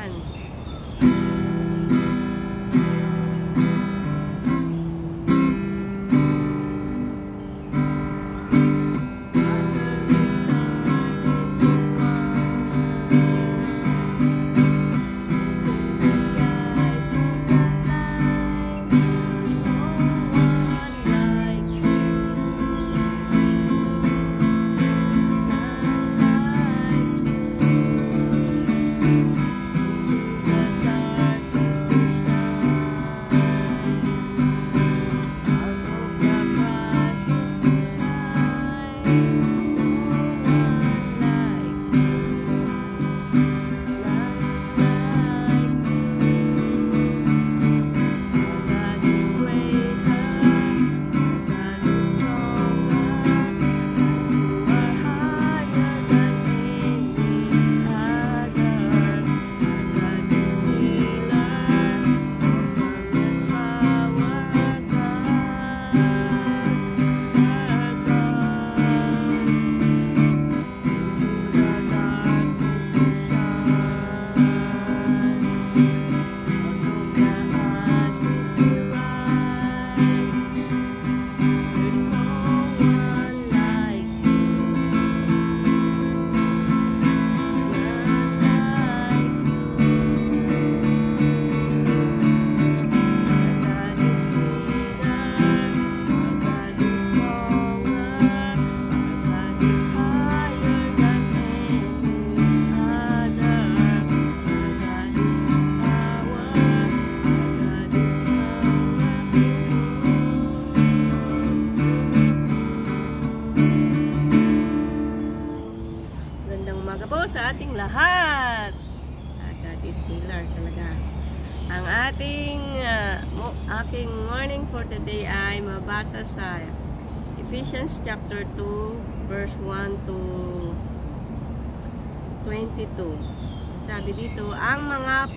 yan. Sa ating lahat. God is healer talaga. Ang ating morning for today ay mabasa sa Ephesians chapter 2 verse 1 to 22. Sabi dito, ang mga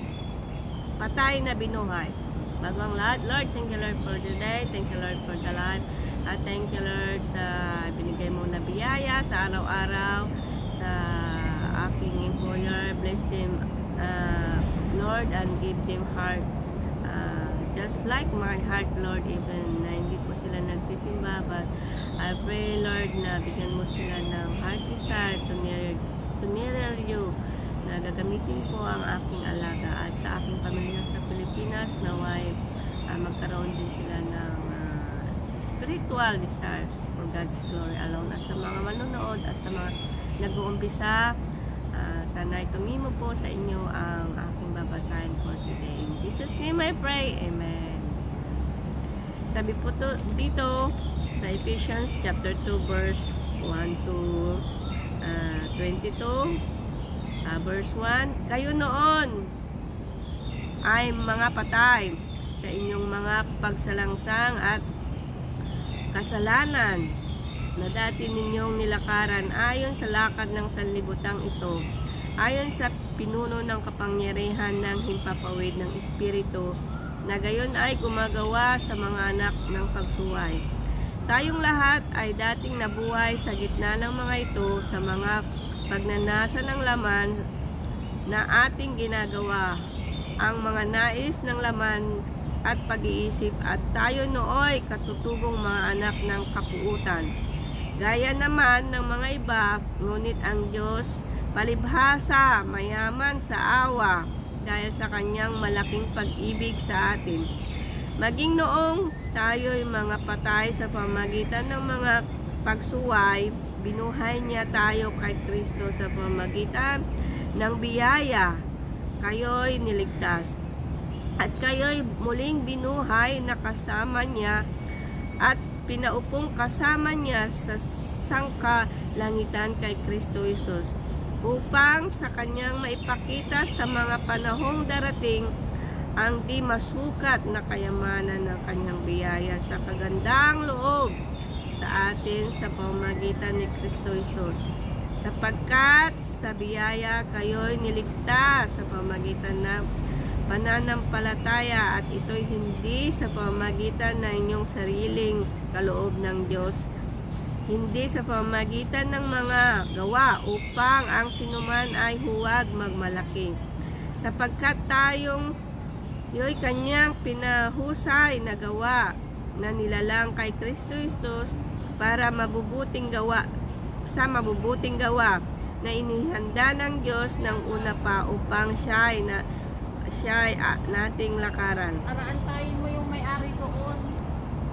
patay na binuhay. Bago ang lahat, Lord, thank you Lord for today. Thank you Lord for the life. At thank you Lord sa binigay mo na biyaya sa araw-araw sa aking employer. Bless them Lord, and give them heart just like my heart, Lord, even na hindi po sila nagsisimba, but I pray Lord na bigyan mo sila ng heart desire to nearer you, na gagamitin po ang aking alaga at sa aking pamilya sa Pilipinas, naway magkaroon din sila ng spiritual desires for God's glory alone. At sa mga manonood at sa mga nag-uumpisa, sana tumimo po sa inyo ang aking babasahin for today. In Jesus' name I pray. Amen. Sabi po dito sa Ephesians chapter 2 verse 1 to 22. Verse 1, kayo noon ay mga patay sa inyong mga pagsalangsang at kasalanan na dati ninyong nilakaran ayon sa lakad ng sanlibutang ito, ayon sa pinuno ng kapangyarihan ng himpapawid ng Espiritu, na gayon ay gumagawa sa mga anak ng pagsuway. Tayong lahat ay dating nabuhay sa gitna ng mga ito sa mga pagnanasa ng laman na ating ginagawa, ang mga nais ng laman at pag-iisip, at tayo nooy katutubong mga anak ng kapuutan. Gaya naman ng mga iba, ngunit ang Diyos palibhasa, mayaman sa awa, dahil sa kanyang malaking pag-ibig sa atin. Maging noong tayo'y mga patay sa pamamagitan ng mga pagsuway, binuhay niya tayo kay Kristo sa pamamagitan ng biyaya. Kayo'y niligtas. At kayo'y muling binuhay na kasama niya at pinaupong kasama niya sa sangkalangitan kay Kristo Jesus, upang sa kanyang maipakita sa mga panahong darating ang di masukat na kayamanan ng kanyang biyaya sa kagandang loob sa atin sa pamamagitan ni Kristo Jesus. Sapagkat sa biyaya kayo'y niligtas sa pamamagitan ng pananampalataya, at ito'y hindi sa pamamagitan ng inyong sariling kaloob ng Diyos, hindi sa pamamagitan ng mga gawa upang ang sinuman ay huwag magmalaki. sapagkat tayong yo'y kanyang pinahusay na gawa na nilalang kay Kristo Jesus para mabubuting gawa na inihanda ng Diyos ng una pa upang siya'y nating lakaran. Araantayin mo yung may-ari doon.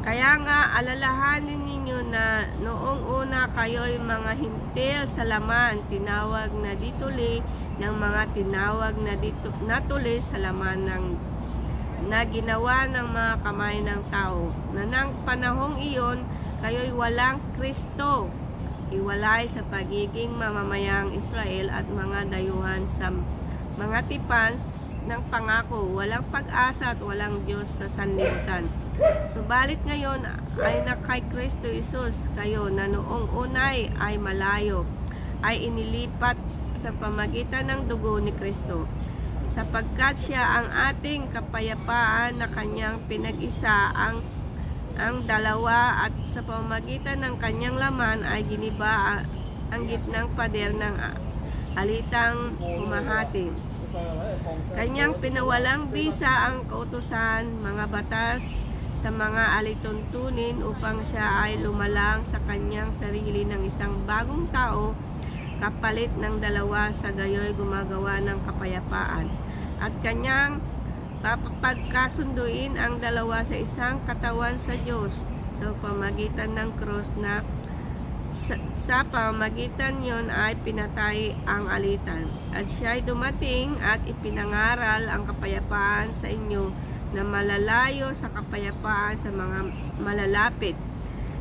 Kaya nga, alalahanin ninyo na noong una kayo'y mga hintil sa laman, tinawag na dituli ng mga tinawag na tuli sa laman na ginawa ng mga kamay ng tao. Na ng panahong iyon, kayo'y walang Kristo, iwalay sa pagiging mamamayang Israel at mga dayuhan sa mga tipan ng pangako, walang pag-asa at walang Diyos sa sanlibutan. Subalit ngayon ay na kay Kristo Jesus kayo na noong unay ay malayo, ay inilipat sa pamagitan ng dugo ni Kristo, sapagkat siya ang ating kapayapaan na kanyang pinag-isa ang dalawa, at sa pamagitan ng kanyang laman ay giniba ang gitnang pader ng alitang humahati. Kanyang pinawalang bisa ang kautusan, mga batas sa mga alituntunin upang siya ay lumalang sa kanyang sarili ng isang bagong tao kapalit ng dalawa, sa gayoy gumagawa ng kapayapaan, at kanyang papagkasunduin ang dalawa sa isang katawan sa Diyos sa pamagitan ng cross, na sa pamagitan yon ay pinatay ang alitan, at siya ay dumating at ipinangaral ang kapayapaan sa inyo na malalayo sa kapayapaan sa mga malalapit,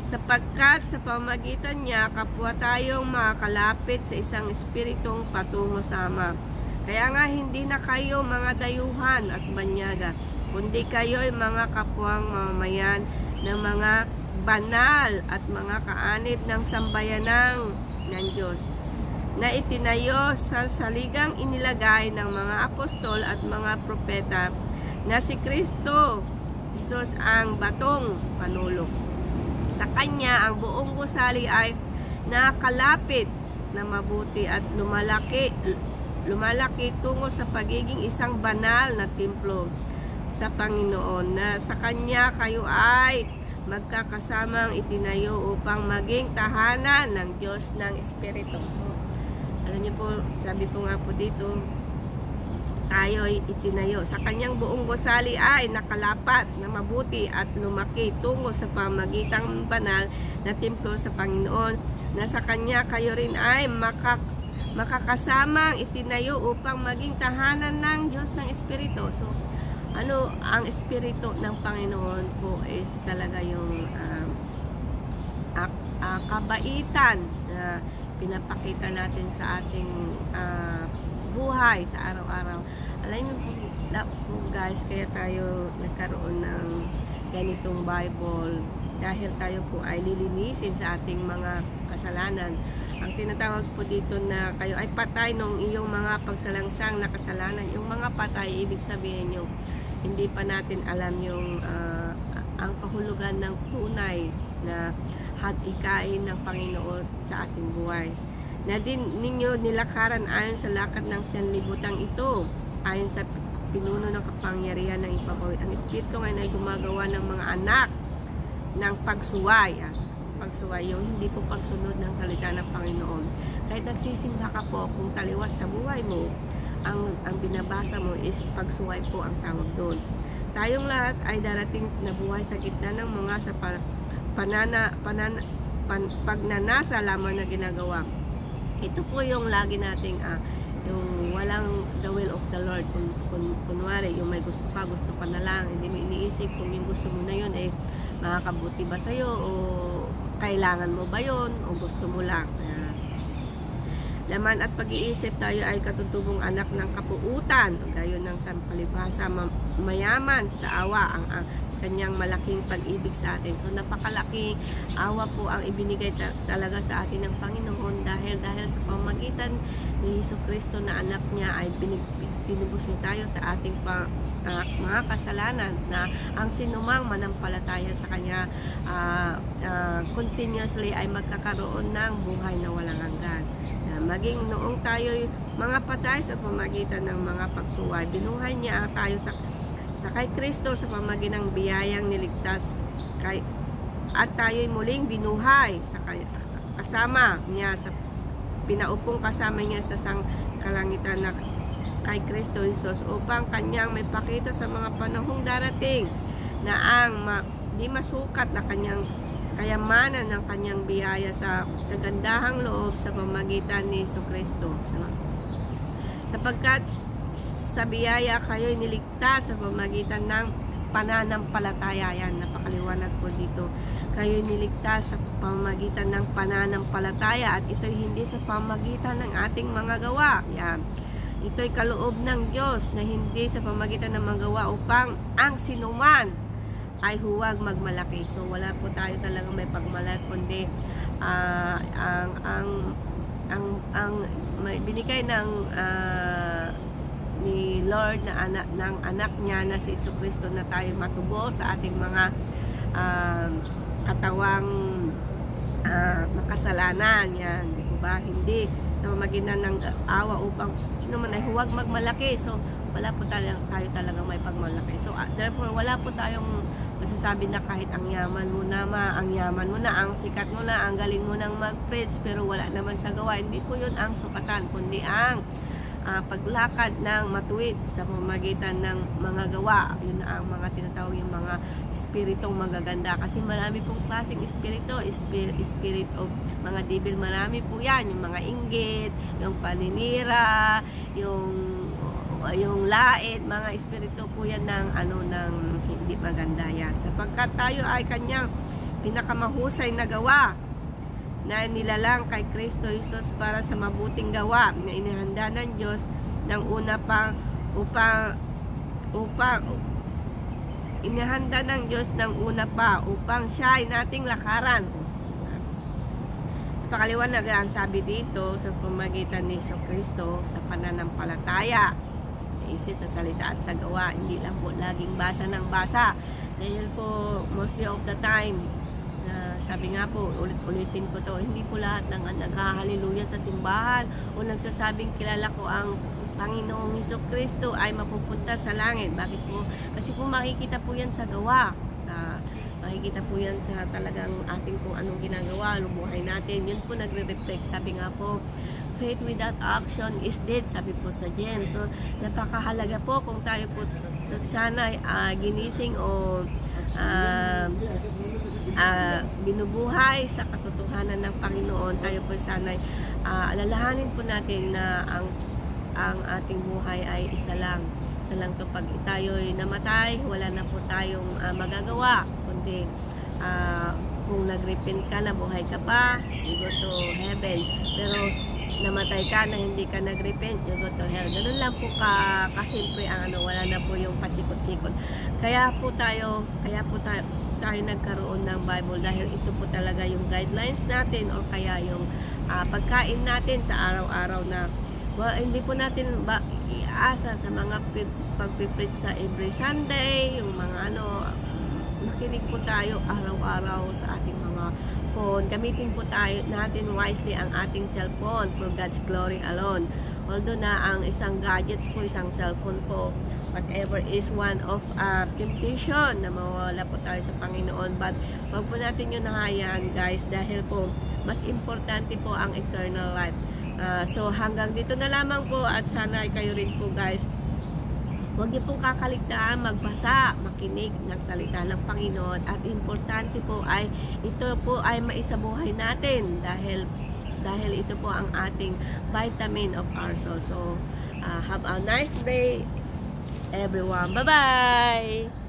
sapagkat sa pamagitan niya kapwa tayong makakalapit sa isang espiritong patungo sa Ama. Kaya nga hindi na kayo mga dayuhan at banyaga, kundi kayo'y mga kapwang mamamayan ng mga banal at mga kaanib ng sambayanang ng Diyos, na itinayo sa saligang inilagay ng mga apostol at mga propeta, na si Kristo Jesus ang batong panulok. Sa Kanya ang buong gusali ay nakalapit na mabuti at lumalaki tungo sa pagiging isang banal na templo sa Panginoon, na sa Kanya kayo ay magkakasamang itinayo upang maging tahanan ng Diyos ng Espiritu. So, alam niyo po, sabi po nga po dito, tayo ay itinayo. Sa Kanyang buong gusali ay nakalapat na mabuti at lumaki tungo sa pamagitang banal na templo sa Panginoon, na sa Kanya kayo rin ay makakasamang itinayo upang maging tahanan ng Diyos ng Espiritu. So, ano ang Espiritu ng Panginoon po is talaga yung kabaitan na pinapakita natin sa ating buhay sa araw-araw. Alam niyo po guys, kaya tayo nagkaroon ng ganitong Bible dahil tayo po ay lilinisin sa ating mga kasalanan. Ang tinatawag po dito na kayo ay patay nung iyong mga pagsalangsang na kasalanan. Yung mga patay, ibig sabihin yung hindi pa natin alam yung ang kahulugan ng tunay na hadikain ng Panginoon sa ating buhay. Na din ninyo nilakaran ayon sa lakad ng sanlibutang ito, ayon sa pinuno ng kapangyarihan ng ipapawid. Ang Espiritu ngayon ay gumagawa ng mga anak ng pagsuway. Pagsuway, yung hindi po pagsunod ng salita ng Panginoon. Kahit nagsisimba ka po, kung taliwas sa buhay mo, ang binabasa mo is pagsuway po ang tawag doon. Tayong lahat ay darating na buhay sa gitna ng mga sa pagnanasa lamang na ginagawa. Ito po yung lagi nating yung walang the will of the Lord. Kunwari, yung may gusto ka na lang, hindi mo iniisip kung yung gusto mo na yun makakabuti ba sa'yo, o kailangan mo ba yun, o gusto mo lang. Laman at pag-iisip, tayo ay katutubong anak ng kapuutan, gayon ng palibhasa mayaman sa awa ang kanyang malaking pag-ibig sa atin. So napakalaking awa po ang ibinigay talaga sa atin ng Panginoon dahil sa pamagitan ni Jesucristo na anak niya ay tinubos niya tayo sa ating mga kasalanan, na ang sinumang manampalataya sa Kanya continuously ay magkakaroon ng buhay na walang hanggan. maging noong tayo mga patay sa pamagitan ng mga pagsuway, binuhay niya tayo sa kay Kristo sa pamagitan ng biyayang niligtas at tayo'y muling binuhay sa kasama niya sa pinaupong kasama niya sa sangkalangitan na kay Kristo Jesus upang kanyang may pakita sa mga panahong darating na ang di masukat na kanyang kayamanan ng kanyang biyaya sa kagandahang loob sa pamagitan ni Jesucristo. Sapagkat sa biyaya kayo'y niligtas sa pamagitan ng pananampalataya. Yan, napakaliwanag po dito. Kayo'y niligtas sa pamagitan ng pananampalataya at ito'y hindi sa pamagitan ng ating mga gawa. Yan. Ito'y kaloob ng Diyos na hindi sa pamagitan ng mga gawa upang ang sinuman ay huwag magmalaki. So wala po tayo talagang may pagmalaki kundi ang may binigay ng ni Lord na anak niya na si Jesucristo na tayo matubo sa ating mga katawang makasalanan. Yan, di po ba? Hindi sa pamagitan ng awa upang sino man ay huwag magmalaki. So wala po tayo talagang may pagmalaki. So therefore wala po tayong masasabi na kahit ang yaman mo na ang sikat mo na, ang galing mo nang mag-preach pero wala naman sa gawa. Hindi po yun ang sukatan kundi ang paglakad ng matuwid sa pamamagitan ng mga gawa. Yun na ang mga tinatawag yung mga espiritong magaganda. Kasi marami pong klaseng espiritu. Spirit of mga devil, marami po yan. Yung mga inggit, yung paninira, yung lait, mga espiritu po yan ng ng hindi maganda yan. Sapagkat tayo ay kanyang pinakamahusay na gawa na nilalang kay Kristo Jesus para sa mabuting gawa na inihanda ng Diyos ng una pa inihanda ng Diyos ng una pa upang siya ay nating lakaran. Napakaliwanag ang sabi dito sa pamagitan ni Jesucristo sa pananampalataya, sa isip, sa salita at sa gawa. Hindi lang po laging basa ng basa. Dahil po mostly of the time sabi nga po, ulit-ulitin ko to, hindi po lahat ng naghahaliluya sa simbahan o nagsasabing kilala ko ang Panginoong Jesucristo ay mapupunta sa langit. Bakit po? Kasi po makikita po yan sa gawa. Makikita po yan sa talagang ating kung anong ginagawa, lumuhay natin. Yun po nagre-reflect. Sabi nga po, faith without action is dead, sabi po sa James. So, napakahalaga po kung tayo po sana ginising o binubuhay sa katotohanan ng Panginoon. Tayo po sana alalahanin po natin na ang ating buhay ay isa lang to. Pag tayo'y namatay, wala na po tayong magagawa kundi kung nag-repent ka, nabuhay ka pa, you go to heaven. Pero namatay ka na hindi ka nag-repent, you go to hell. Ganun lang po kasimple ang wala na po yung pasikot-sikot. Kaya po tayo nagkaroon ng Bible dahil ito po talaga yung guidelines natin o kaya yung pagkain natin sa araw-araw na hindi po natin iasa sa mga pagpipreach sa every Sunday, yung mga makinig po tayo araw-araw sa ating mga phone. Gamitin po natin wisely ang ating cellphone for God's glory alone. Although na ang isang gadgets po, isang cellphone po, whatever is one of temptation na mawala po tayo sa Panginoon. But wag po natin yun nahayaan, guys, dahil po mas importante po ang eternal life. So hanggang dito na lamang po at sana kayo rin po, guys, huwag niyo pong kakaligtaan magbasa, makinig ng salita ng Panginoon. At importante po ay ito po ay maisabuhay natin dahil ito po ang ating vitamin of our soul. So have a nice day everyone. Bye-bye!